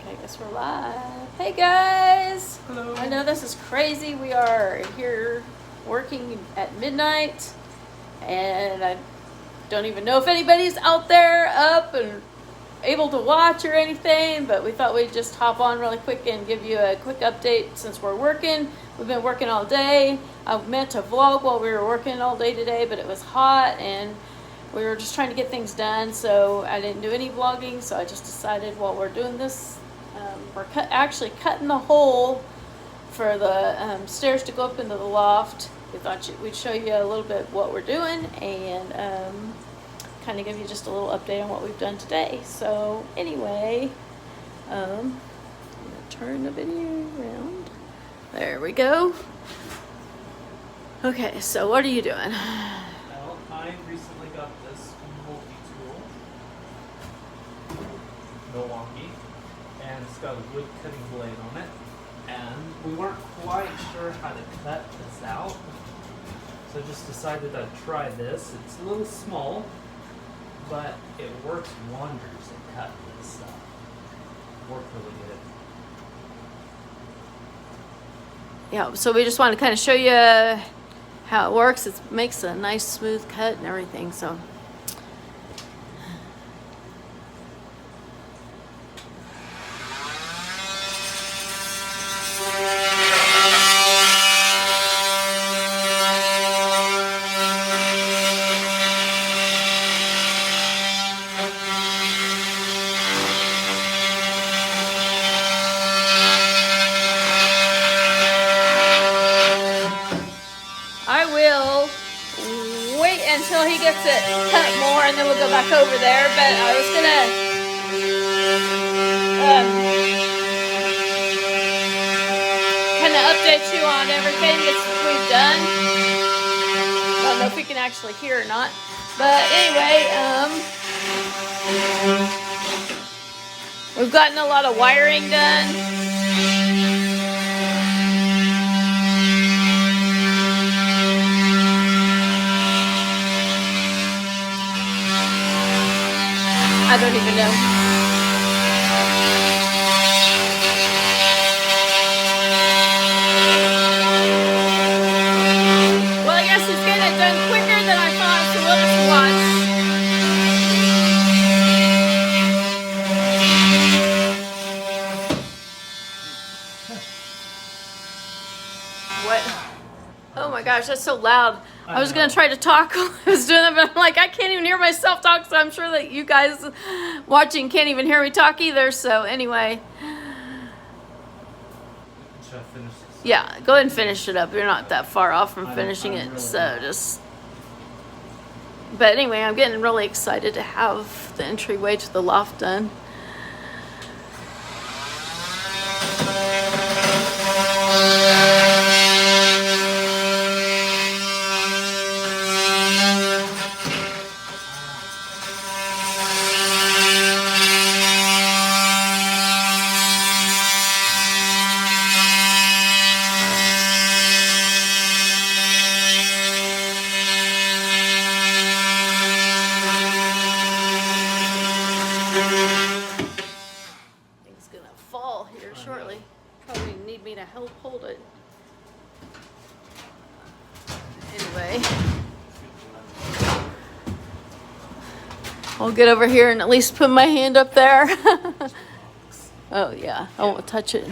Okay, I guess we're live. Hey guys! Hello. I know this is crazy. We are here working at midnight, and I don't even know if anybody's out there up and able to watch or anything, but we thought we'd just hop on really quick and give you a quick update since we're working. We've been working all day. I meant to vlog while we were working all day today, but it was hot and we were just trying to get things done, so I didn't do any vlogging. So I just decided while we're doing this, we're actually cutting the hole for the stairs to go up into the loft. We thought we'd show you a little bit what we're doing and kind of give you just a little update on what we've done today. So anyway, I'm gonna turn the video around. There we go. Okay, so what are you doing? Well, I recently got this multi-tool, Milwaukee, and it's got a wood cutting blade on it. And we weren't quite sure how to cut this out, so just decided I'd try this. It's a little small, but it works wonders at cutting this stuff. Worked really good. Yeah, so we just want to kind of show you how it works. It makes a nice smooth cut and everything, so. I will wait until he gets it cut more and then we'll go back over there, but I was gonna kind of update you on everything that we've done. I don't know if we can actually hear or not, but anyway, we've gotten a lot of wiring done. I don't even know. Well, I guess it's getting it done quicker than I thought, so we'll just watch. What? Oh my gosh, that's so loud. I was going to try to talk while I was doing it, but I'm like, I can't even hear myself talk, so I'm sure that you guys watching can't even hear me talk either. So anyway. Should I finish this? Yeah, go ahead and finish it up. You're not that far off from finishing it, really so not. just. But anyway, I'm getting really excited to have the entryway to the loft done. Thing's gonna fall here shortly. Probably need me to help hold it. Anyway, I'll get over here and at least put my hand up there. Oh yeah, I won't touch it.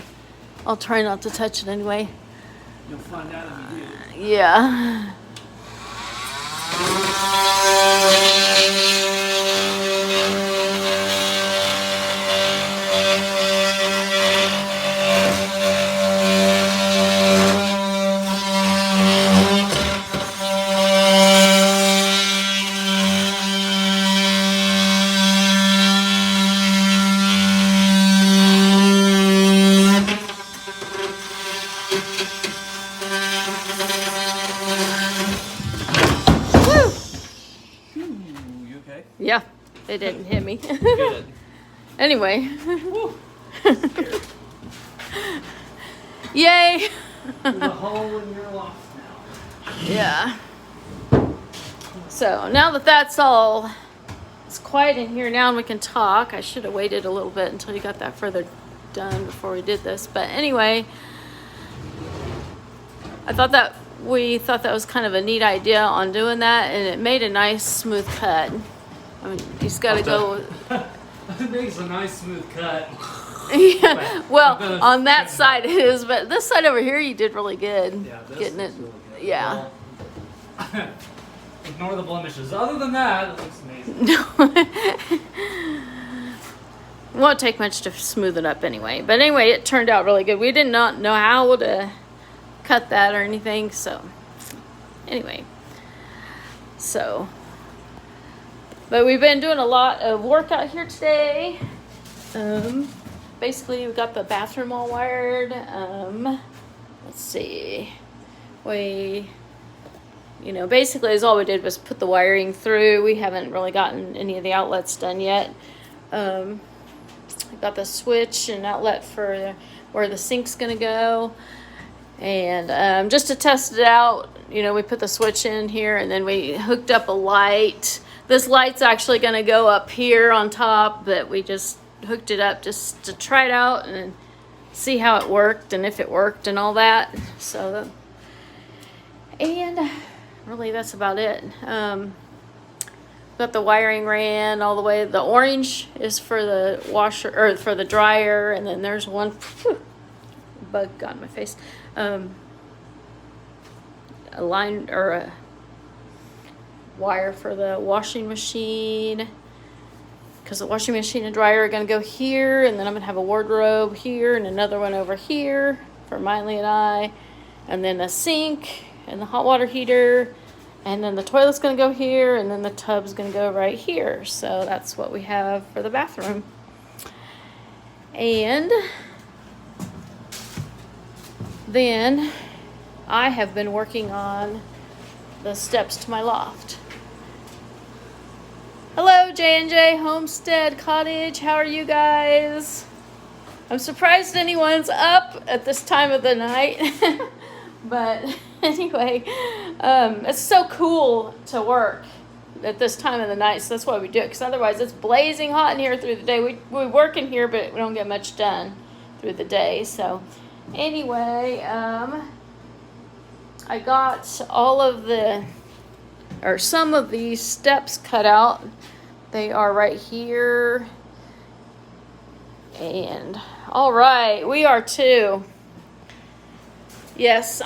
I'll try not to touch it anyway. You'll find out if you do. Yeah. You okay? Yeah, it didn't hit me. Good. Anyway. Woo. Yay. There's a hole in your loft now. Yeah. So now that that's all, it's quiet in here now and we can talk. I should have waited a little bit until you got that further done before we did this. But anyway, I thought that we thought that was kind of a neat idea on doing that, and it made a nice smooth cut. I mean, you just got to go. It makes a nice smooth cut. Yeah, well, on that side it is, but this side over here you did really good. Yeah, this getting it. really good. Yeah. Well, ignore the blemishes. Other than that, it looks amazing. It won't take much to smooth it up anyway. But anyway, it turned out really good. We did not know how to cut that or anything, so anyway. So, but we've been doing a lot of work out here today. Basically, we got the bathroom all wired. Let's see. Basically, all we did was put the wiring through. We haven't really gotten any of the outlets done yet. I got the switch and outlet for where the sink's gonna go. And just to test it out, we put the switch in here and then we hooked up a light. This light's actually gonna go up here on top, but we just hooked it up just to try it out and see how it worked and if it worked and all that. So, and really that's about it. Got the wiring ran all the way. The orange is for the washer or for the dryer, and then there's one bug got in my face. A line or a wire for the washing machine, because the washing machine and dryer are going to go here, and then I'm going to have a wardrobe here and another one over here for Miley and I, and then a sink and the hot water heater, and then the toilet's going to go here, and then the tub's going to go right here. So that's what we have for the bathroom. And then I have been working on the steps to my loft. Hello, J&J Homestead Cottage. How are you guys? I'm surprised anyone's up at this time of the night. But anyway, it's so cool to work at this time of the night. So that's why we do it. Because otherwise it's blazing hot in here through the day. We work in here, but we don't get much done through the day. So anyway, I got all of some of these steps cut out. They are right here. And all right, we are too. Yes,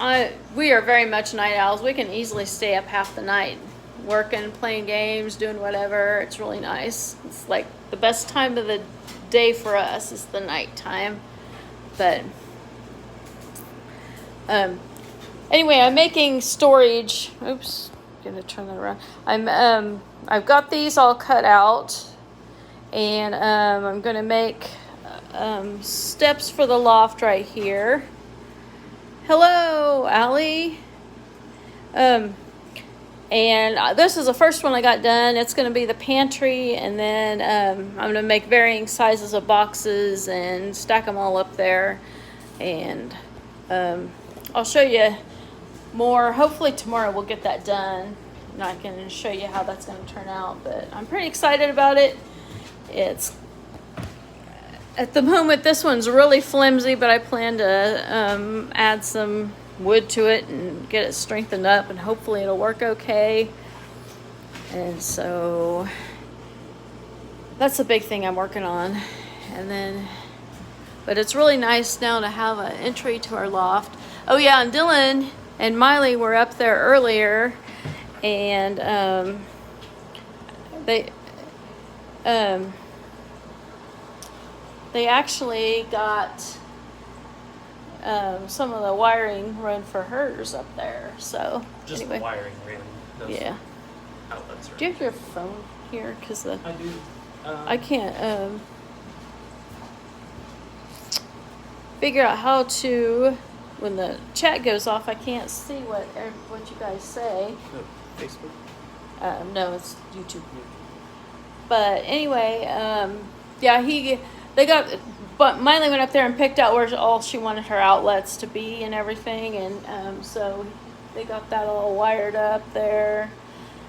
we are very much night owls. We can easily stay up half the night working, playing games, doing whatever. It's really nice. It's like the best time of the day for us is the night time. But anyway, I'm making storage. Oops, gonna turn that around. I've got these all cut out, and I'm gonna make steps for the loft right here. Hello, Allie. And this is the first one I got done. It's going to be the pantry, and then I'm going to make varying sizes of boxes and stack them all up there. And I'll show you more. Hopefully tomorrow we'll get that done, and I can show you how that's going to turn out. But I'm pretty excited about it. It's at the moment, this one's really flimsy, but I plan to add some wood to it and get it strengthened up, and hopefully it'll work okay. And so that's the big thing I'm working on. And then, but it's really nice now to have an entry to our loft. Oh yeah, and Dylan and Miley were up there earlier, and they actually got some of the wiring run for hers up there. So Just anyway. the wiring, really. Those Yeah. outlets are. Do you have your phone here? Because I do. I can't figure out how to. When the chat goes off, I can't see what you guys say. Facebook? No, it's YouTube. But anyway, yeah, but Miley went up there and picked out where all she wanted her outlets to be and everything, and so they got that all wired up there.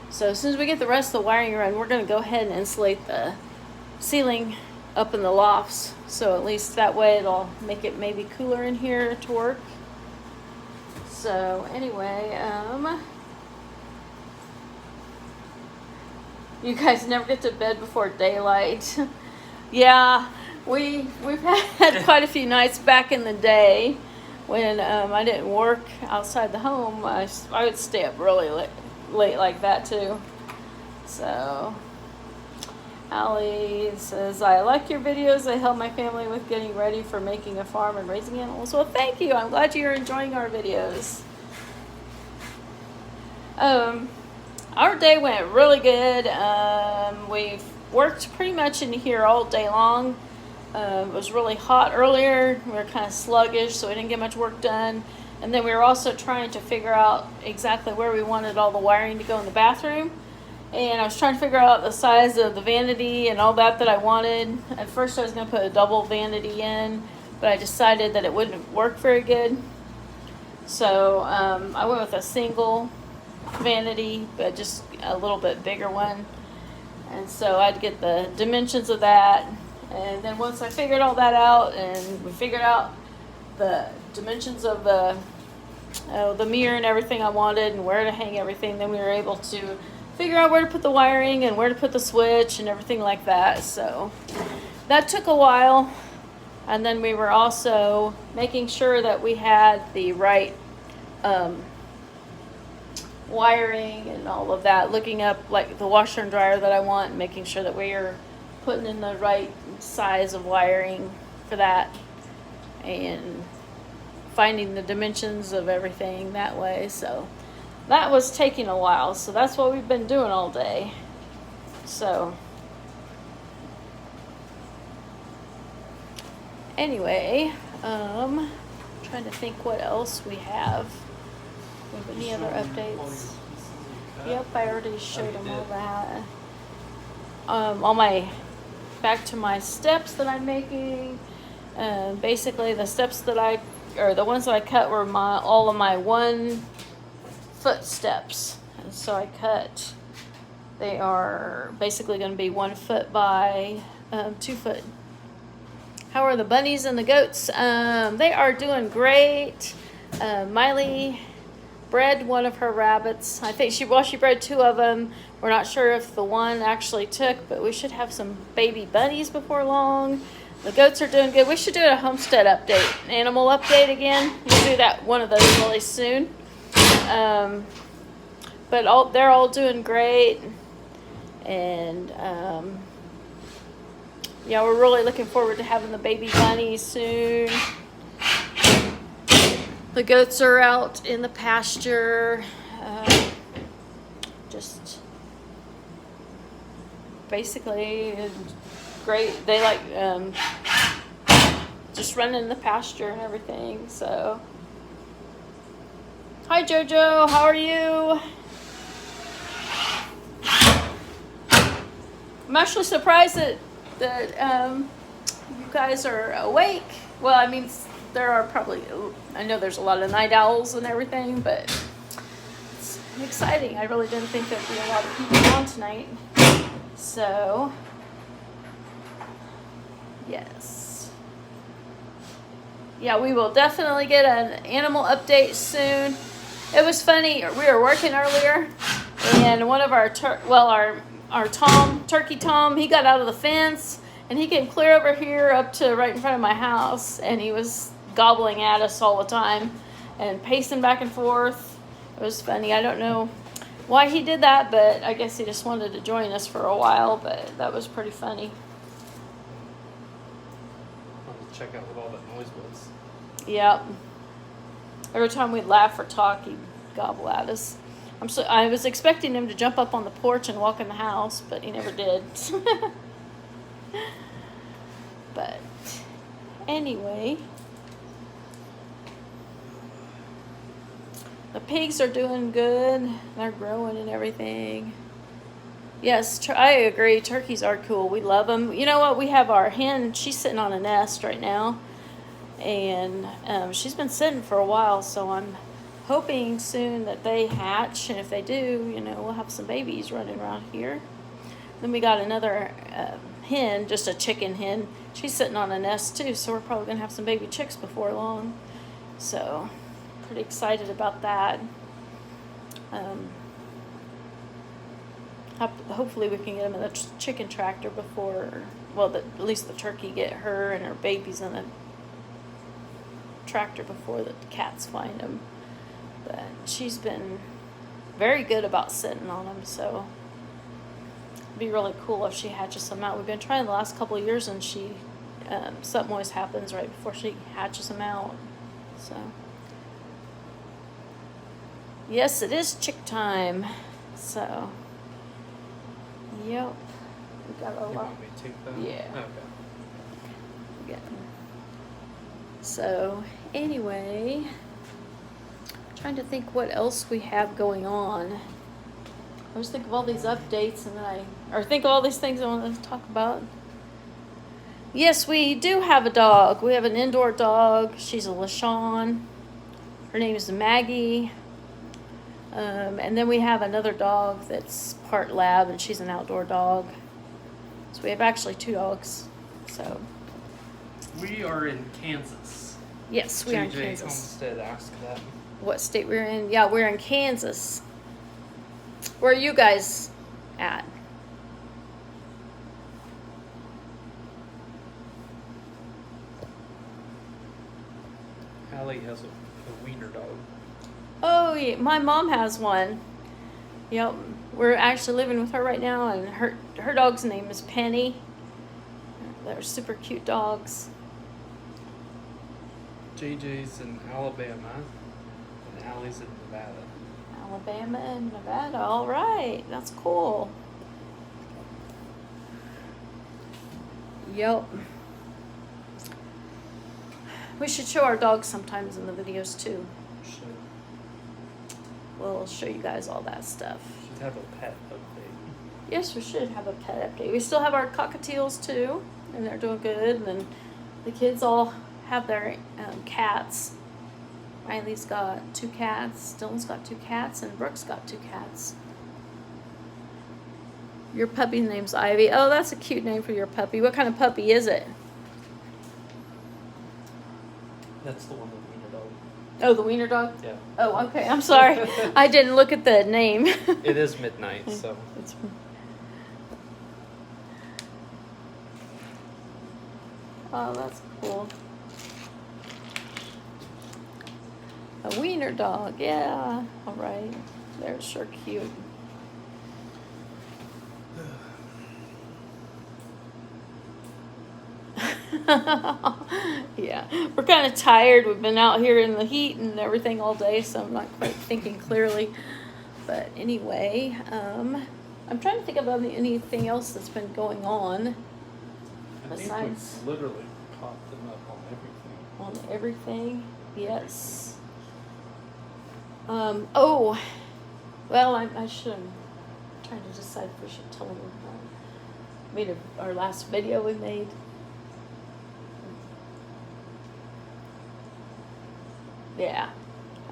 So as soon as we get the rest of the wiring run, we're going to go ahead and insulate the ceiling up in the lofts. So at least that way it'll make it maybe cooler in here to work. So anyway, you guys never get to bed before daylight. Yeah, we've had quite a few nights back in the day when I didn't work outside the home. I would stay up really late like that too. So Allie says, I like your videos. They help my family with getting ready for making a farm and raising animals. Well, thank you. I'm glad you're enjoying our videos. Our day went really good. We've worked pretty much in here all day long. It was really hot earlier. We were kind of sluggish, so we didn't get much work done. And then we were also trying to figure out exactly where we wanted all the wiring to go in the bathroom. And I was trying to figure out the size of the vanity and all that I wanted. At first I was going to put a double vanity in, but I decided that it wouldn't work very good. So I went with a single vanity, but just a little bit bigger one. And so I'd get the dimensions of that. And then once I figured all that out and we figured out the dimensions of the mirror and everything I wanted and where to hang everything, then we were able to figure out where to put the wiring and where to put the switch and everything like that. So that took a while. And then we were also making sure that we had the right wiring and all of that, looking up like the washer and dryer that I want, and making sure that we are putting in the right size of wiring for that, and finding the dimensions of everything that way. So that was taking a while. So that's what we've been doing all day. So anyway, trying to think what else we have. Any other updates? Yep, I already showed them all that. All my, back to my steps that I'm making. Basically the steps that the ones that I cut were all of my 1 foot steps. And so I cut, they are basically going to be 1 foot by 2 foot. How are the bunnies and the goats? They are doing great. Miley bred one of her rabbits. I think she bred 2 of them. We're not sure if the one actually took, but we should have some baby bunnies before long. The goats are doing good. We should do a homestead update, an animal update again. We'll do that, one of those really soon. But they're all doing great. And yeah, we're really looking forward to having the baby bunnies soon. The goats are out in the pasture, just basically great. They like just running in the pasture and everything. So, hi Jojo, how are you? I'm actually surprised that you guys are awake. Well, I mean, there are probably, I know there's a lot of night owls and everything, but it's exciting. I really didn't think there'd be a lot of people on tonight. So, yes. Yeah, we will definitely get an animal update soon. It was funny, we were working earlier, and one of our Turkey Tom, he got out of the fence, and he came clear over here up to right in front of my house, and he was gobbling at us all the time and pacing back and forth. It was funny. I don't know why he did that, but I guess he just wanted to join us for a while, but that was pretty funny. I'll check out what all that noise was. Yep. Every time we'd laugh or talk, he'd gobble at us. I was expecting him to jump up on the porch and walk in the house, but he never did. But anyway, the pigs are doing good. They're growing and everything. Yes, I agree. Turkeys are cool. We love them. You know what? We have our hen. She's sitting on a nest right now. And she's been sitting for a while, so I'm hoping soon that they hatch. And if they do, we'll have some babies running around here. Then we got another hen, just a chicken hen. She's sitting on a nest too, so we're probably gonna have some baby chicks before long. So, pretty excited about that. Hopefully we can get them in the chicken tractor before, well, at least the turkey get her and her babies in the tractor before the cats find them. But she's been very good about sitting on them, so it'd be really cool if she hatches some out. We've been trying the last couple of years, and she something always happens right before she hatches them out. So yes, it is chick time. So yep, we got a You lot. want me to take that? Yeah. Okay. Yeah. So anyway, trying to think what else we have going on. I always think of all these updates, and then or think of all these things I want to talk about. Yes, we do have a dog. We have an indoor dog. She's a LaShawn. Her name is Maggie. And then we have another dog that's part lab, and she's an outdoor dog. So we have actually 2 dogs. So We are in Kansas. yes, we are in JJ Kansas. Homestead asked that. What state we're in? Yeah, we're in Kansas. Where are you guys at? Allie has a wiener dog. Oh, yeah, my mom has one. Yep, we're actually living with her right now, and her dog's name is Penny. They're super cute dogs. JJ's in Alabama, and Allie's in Nevada. Alabama and Nevada. All right, that's cool. Yep. We should show our dogs sometimes in the videos too. Should We'll show you guys all that stuff. have a pet update. Yes, we should have a pet update. We still have our cockatiels too, and they're doing good. And then the kids all have their cats. Riley's got 2 cats, Dylan's got 2 cats, and Brooke's got 2 cats. Your puppy's name's Ivy. Oh, that's a cute name for your puppy. What kind of puppy is it? That's the one with the wiener dog. Oh, the wiener dog? Yeah. Oh, okay. I'm sorry. I didn't look at the name. It is midnight, so. It's, oh, that's cool. A wiener dog, yeah. All right. They're sure cute. Yeah, we're kind of tired. We've been out here in the heat and everything all day, so I'm not quite thinking clearly. But anyway, I'm trying to think of anything else that's been going on I think besides we've literally popped them up on everything. on everything. Yes. Oh, well, I should. I'm trying to decide if we should tell them our last video we made. Yeah,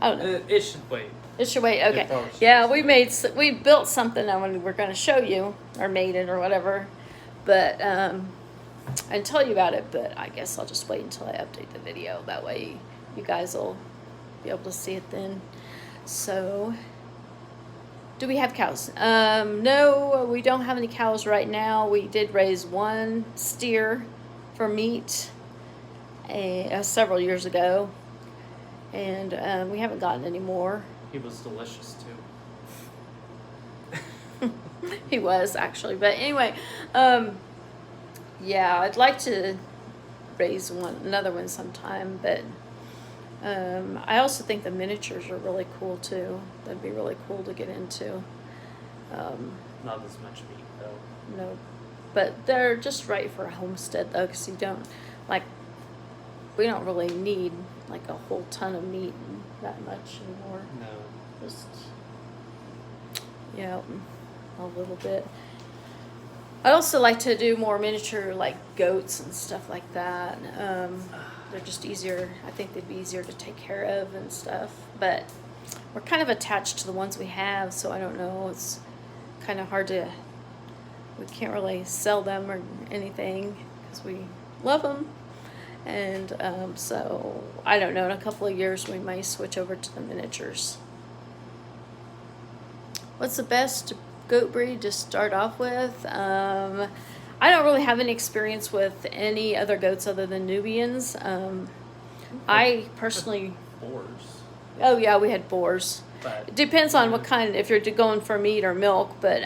I don't know. It should wait. It should wait. It Okay. probably should Yeah, just we built something and we're going to show you, or made it or whatever, but and tell you about it. But I guess I'll just wait until I update the video. That way, you guys will be able to see it then. So, do we have cows? No, we don't have any cows right now. We did raise 1 steer for meat several years ago. And we haven't gotten any more. He was delicious too. He was actually, but anyway, yeah, I'd like to raise another one sometime. But I also think the miniatures are really cool too. That'd be really cool to get into. Not as much meat though. No, but they're just right for a homestead though, because you don't we don't really need like a whole ton of meat that much anymore. No. Just, yeah, a little bit. I also like to do more miniature like goats and stuff like that. They're just easier. I think they'd be easier to take care of and stuff. But we're kind of attached to the ones we have, so I don't know. It's kind of hard to we can't really sell them or anything because we love them. And so I don't know, in a couple of years we may switch over to the miniatures. What's the best goat breed to start off with? I don't really have any experience with any other goats other than Nubians. I personally... Boars. Oh yeah, we had boars. But, It depends on what kind, if you're going for meat or milk, but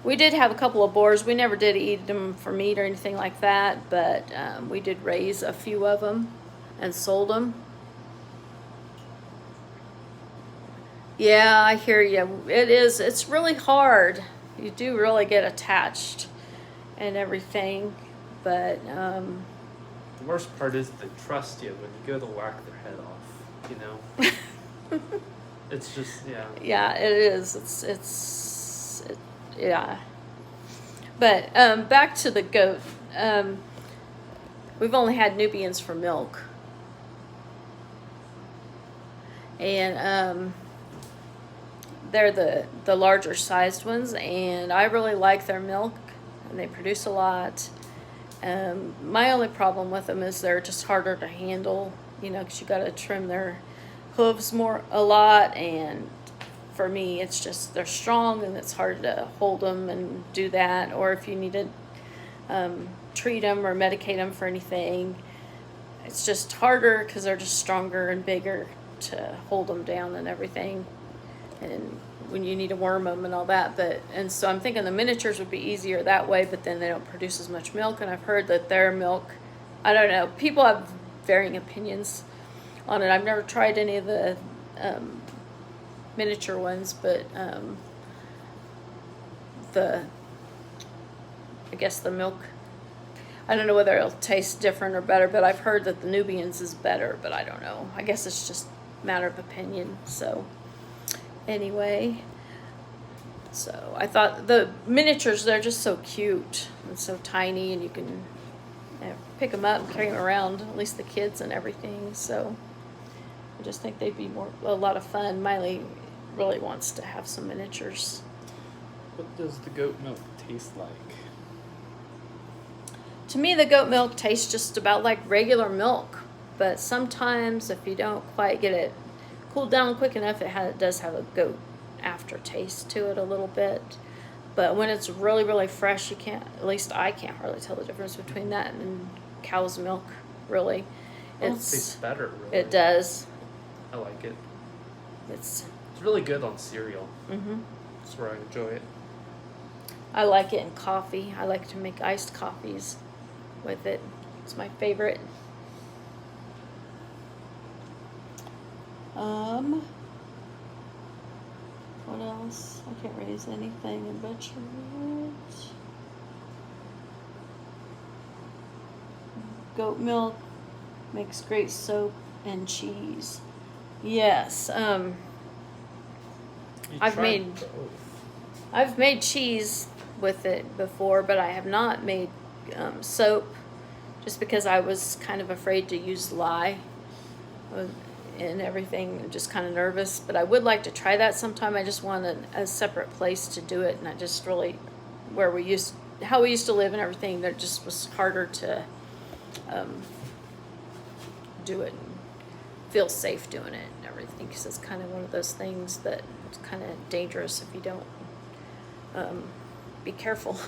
we did have a couple of boars. We never did eat them for meat or anything like that, but we did raise a few of them and sold them. Yeah, I hear you. It's really hard. You do really get attached and everything, but the worst part is they trust you when you go to whack their head off, you know? It's just, yeah. Yeah, it is. Yeah. But back to the goat. We've only had Nubians for milk. And they're the larger sized ones, and I really like their milk, and they produce a lot. My only problem with them is they're just harder to handle, you know, because you got to trim their hooves a lot, and for me it's just they're strong and it's hard to hold them and do that. Or if you need to treat them or medicate them for anything, it's just harder because they're just stronger and bigger to hold them down and everything, and when you need to worm them and all that. And so I'm thinking the miniatures would be easier that way, but then they don't produce as much milk, and I've heard that their milk, I don't know, people have varying opinions on it. I've never tried any of the miniature ones, but I guess the milk, I don't know whether it'll taste different or better, but I've heard that the Nubians is better, but I don't know. I guess it's just a matter of opinion. So anyway, so I thought the miniatures, they're just so cute and so tiny, and you can pick them up and carry them around, at least the kids and everything. So I just think they'd be a lot of fun. Miley really wants to have some miniatures. What does the goat milk taste like? To me, the goat milk tastes just about like regular milk, but sometimes if you don't quite get it cooled down quick enough, it does have a goat aftertaste to it a little bit. But when it's really, really fresh, you can't, at least I can't hardly tell the difference between that and cow's milk, really. It tastes better, really. It does. I like it. It's really good on cereal. Mm-hmm. That's where I enjoy it. I like it in coffee. I like to make iced coffees with it. It's my favorite. What else? I can't raise anything in butcher it. Goat milk makes great soap and cheese. Yes. I've made cheese with it before, but I have not made soap, just because I was kind of afraid to use lye and everything. I'm just kind of nervous, but I would like to try that sometime. I just want a separate place to do it, and I just really, how we used to live and everything, there just was harder to do it and feel safe doing it and everything, because it's kind of one of those things that it's kind of dangerous if you don't be careful.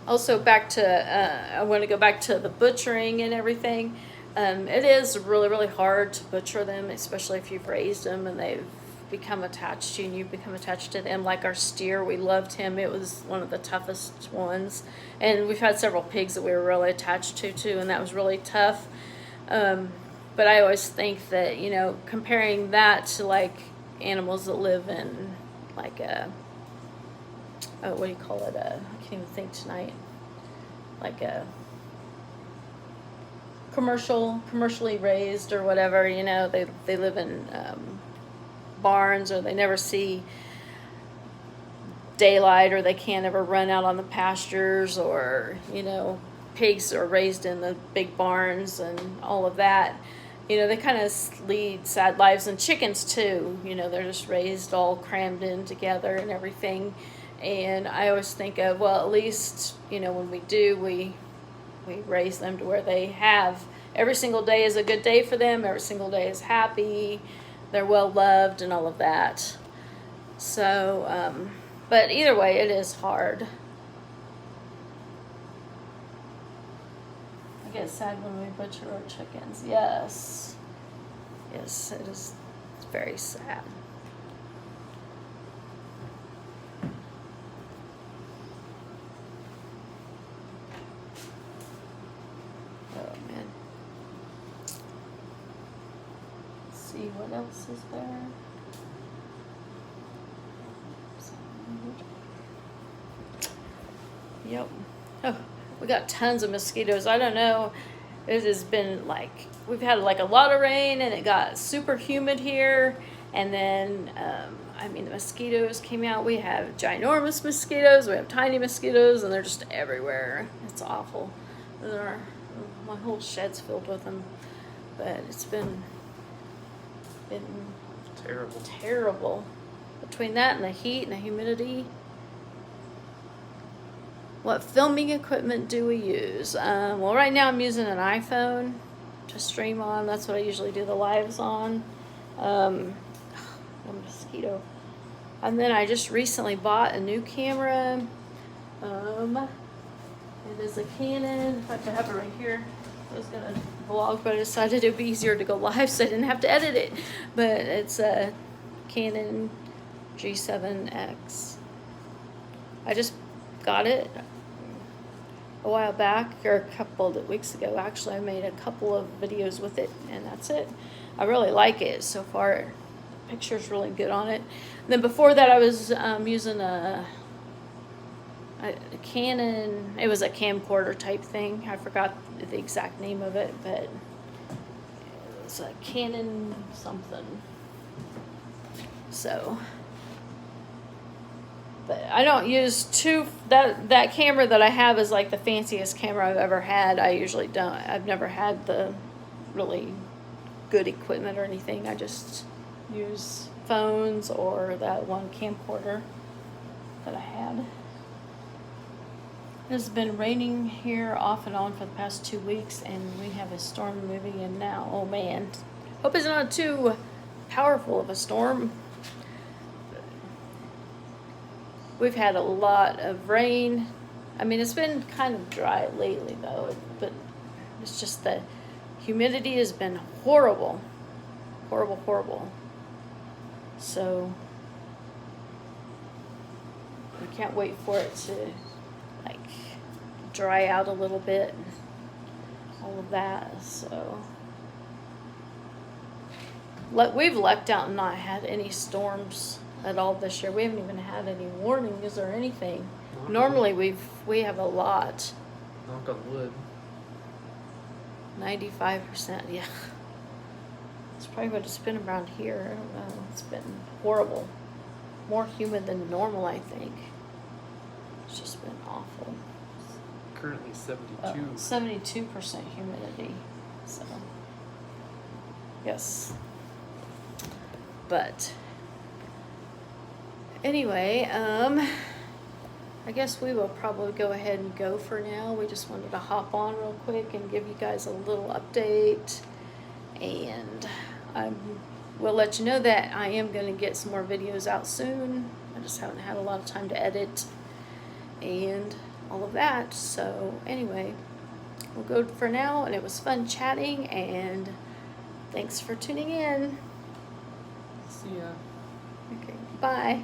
Also, back to, I want to go back to the butchering and everything. It is really, really hard to butcher them, especially if you've raised them and they've become attached to you and you've become attached to them. Like our steer, we loved him. It was one of the toughest ones. And we've had several pigs that we were really attached to too, and that was really tough. But I always think that, you know, comparing that to like animals that live in like what do you call it? I can't even think tonight. Like a commercially raised or whatever, you know, they live in barns, or they never see daylight, or they can't ever run out on the pastures, or, you know, pigs are raised in the big barns and all of that. You know, they kind of lead sad lives, and chickens too. You know, they're just raised all crammed in together and everything. And I always think of, well, at least, you know, when we do, we raise them to where they have, every single day is a good day for them. Every single day is happy. They're well loved and all of that. So, but either way, it is hard. I get sad when we butcher our chickens. Yes. Yes, it is. It's very sad. Oh, man. Let's see, what else is there? Yep. Oh, we got tons of mosquitoes. I don't know. It has been like, we've had like a lot of rain, and it got super humid here. And then, I mean, the mosquitoes came out. We have ginormous mosquitoes. We have tiny mosquitoes, and they're just everywhere. It's awful. My whole shed's filled with them. But it's been terrible. Between that and the heat and the humidity. What filming equipment do we use? Well, right now I'm using an iPhone to stream on. That's what I usually do the lives on. A mosquito. And then I just recently bought a new camera. It is a Canon. In fact, I have it right here. I was gonna vlog, but I decided it'd be easier to go live, so I didn't have to edit it. But it's a Canon G7X. I just got it a while back, or a couple of weeks ago. Actually, I made a couple of videos with it, and that's it. I really like it so far. The picture's really good on it. And then before that, I was using a Canon. It was a camcorder type thing. I forgot the exact name of it, but it was a Canon something. So, but I don't use that camera that I have is like the fanciest camera I've ever had. I usually don't. I've never had the really good equipment or anything. I just use phones or that one camcorder that I had. It's been raining here off and on for the past 2 weeks, and we have a storm moving in now. Oh man. Hope it's not too powerful of a storm. We've had a lot of rain. I mean, it's been kind of dry lately though, but it's just the humidity has been horrible. Horrible. So I can't wait for it to like dry out a little bit, all of that. So we've lucked out and not had any storms at all this year. We haven't even had any warnings or anything. Normally we have a lot. Knock on wood. 95%, yeah. It's probably what it's been around here. I don't know. It's been horrible. More humid than normal, I think. It's just been awful. Currently 72. 72% humidity. So, yes. But anyway, I guess we will probably go ahead and go for now. We just wanted to hop on real quick and give you guys a little update. And I will let you know that I am going to get some more videos out soon. I just haven't had a lot of time to edit and all of that. So anyway, we'll go for now, and it was fun chatting, and thanks for tuning in. See ya. Okay, bye.